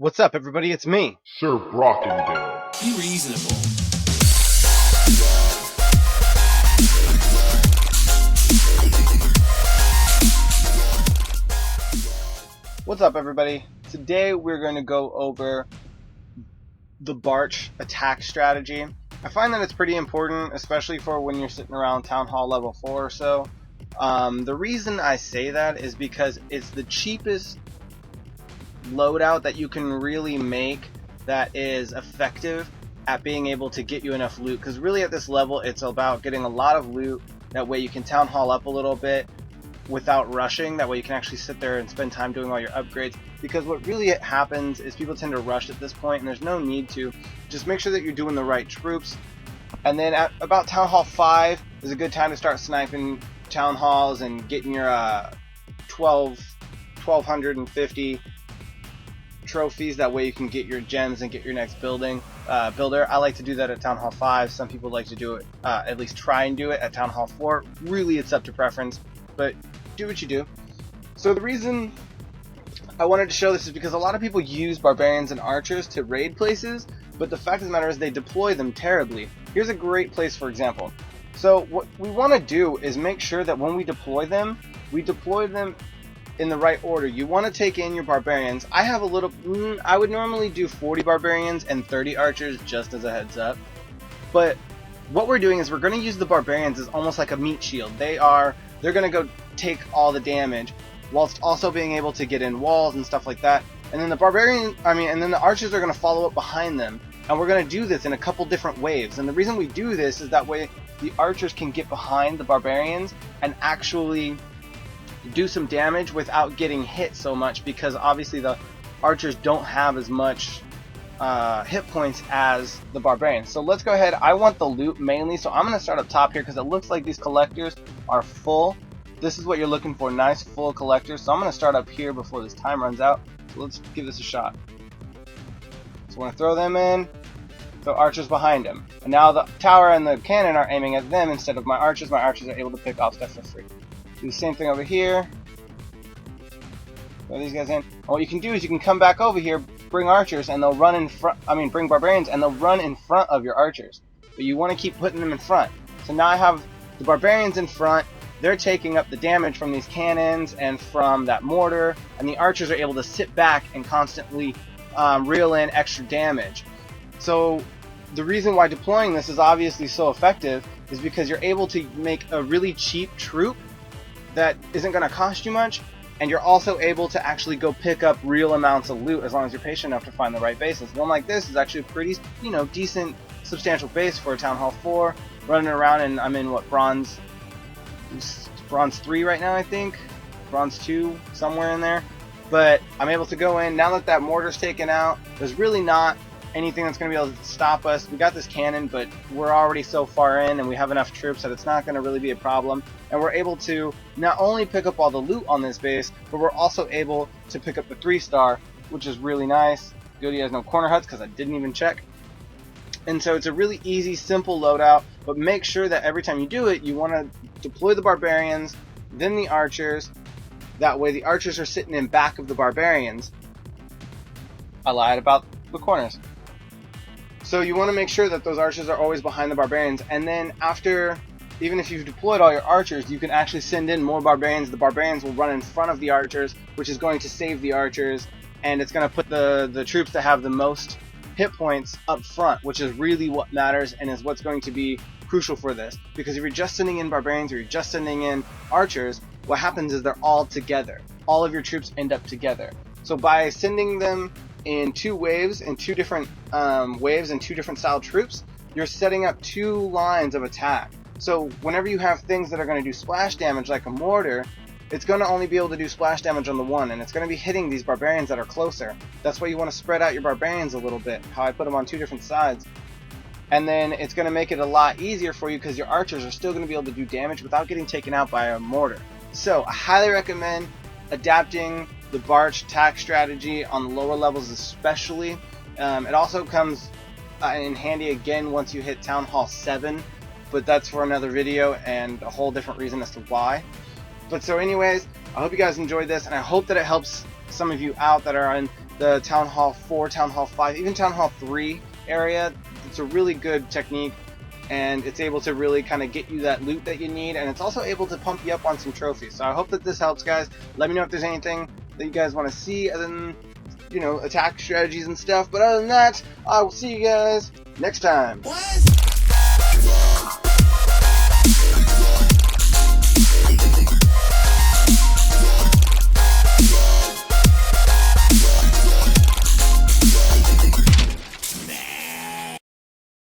What's up, everybody? It's me. Sir Brockendale. Be reasonable. What's up, everybody? Today we're going to go over the Barch attack strategy. I find that it's pretty important, especially for when you're sitting around Town Hall level 4 or so. The reason I say that is because it's the cheapest loadout that you can really make that is effective at being able to get you enough loot, because really at this level it's about getting a lot of loot. That way you can Town Hall up a little bit without rushing. That way you can actually sit there and spend time doing all your upgrades, because what really happens is people tend to rush at this point, and there's no need to. Just make sure that you're doing the right troops, and then at about Town Hall 5 is a good time to start sniping Town Halls and getting your 1250 trophies. That way you can get your gems and get your next builder. I like to do that at Town Hall 5. Some people like to do it, at least try and do it at Town Hall 4. Really, it's up to preference, but do what you do. So the reason I wanted to show this is because a lot of people use barbarians and archers to raid places, but the fact of the matter is they deploy them terribly. Here's a great place, for example. So what we want to do is make sure that when we deploy them in the right order. You want to take in your barbarians. I have a little, I would normally do 40 barbarians and 30 archers, just as a heads up. But what we're doing is we're going to use the barbarians as almost like a meat shield. They're going to go take all the damage, whilst also being able to get in walls and stuff like that. And then the archers are going to follow up behind them. And we're going to do this in a couple different waves. And the reason we do this is that way the archers can get behind the barbarians and actually do some damage without getting hit so much, because obviously the archers don't have as much hit points as the barbarians. So let's go ahead. I want the loot mainly, so I'm going to start up top here because it looks like these collectors are full. This is what you're looking for, nice full collectors. So I'm going to start up here before this time runs out. So let's give this a shot. So we're going to throw them in, throw archers behind them. And now the tower and the cannon are aiming at them instead of my archers. My archers are able to pick off stuff for free. Do the same thing over here. Throw these guys in. And what you can do is you can come back over here, bring archers, and they'll run in front. Bring barbarians, and they'll run in front of your archers. But you want to keep putting them in front. So now I have the barbarians in front. They're taking up the damage from these cannons and from that mortar, and the archers are able to sit back and constantly reel in extra damage. So the reason why deploying this is obviously so effective is because you're able to make a really cheap troop that isn't going to cost you much, and you're also able to actually go pick up real amounts of loot as long as you're patient enough to find the right bases. One like this is actually a pretty, decent, substantial base for a Town Hall 4, running around, and I'm in what, bronze 3 right now, I think, bronze 2, somewhere in there. But I'm able to go in now that mortar's taken out. There's really not anything that's going to be able to stop us. We got this cannon, but we're already so far in and we have enough troops that it's not going to really be a problem. And we're able to not only pick up all the loot on this base, but we're also able to pick up the 3-star, which is really nice. Good he has no corner huts because I didn't even check. And so it's a really easy, simple loadout, but make sure that every time you do it, you want to deploy the barbarians, then the archers. That way the archers are sitting in back of the barbarians. I lied about the corners. So you want to make sure that those archers are always behind the barbarians, and then after, even if you've deployed all your archers, you can actually send in more barbarians. The barbarians will run in front of the archers, which is going to save the archers, and it's going to put the troops that have the most hit points up front, which is really what matters and is what's going to be crucial for this. Because if you're just sending in barbarians or you're just sending in archers, what happens is they're all together. All of your troops end up together. So by sending them in 2 waves, in 2 different waves and 2 different style troops, you're setting up 2 lines of attack. So whenever you have things that are going to do splash damage like a mortar, it's going to only be able to do splash damage on the one, and it's going to be hitting these barbarians that are closer. That's why you want to spread out your barbarians a little bit, how I put them on 2 different sides. And then it's going to make it a lot easier for you because your archers are still going to be able to do damage without getting taken out by a mortar. So I highly recommend adapting the Barch attack strategy on the lower levels especially. It also comes in handy again once you hit Town Hall 7, but that's for another video and a whole different reason as to why. But so anyways, I hope you guys enjoyed this, and I hope that it helps some of you out that are in the Town Hall 4, Town Hall 5, even Town Hall 3 area. It's a really good technique, and it's able to really kind of get you that loot that you need, and it's also able to pump you up on some trophies. So I hope that this helps, guys. Let me know if there's anything that you guys want to see other than, you know, attack strategies and stuff. But other than that, I will see you guys next time. What?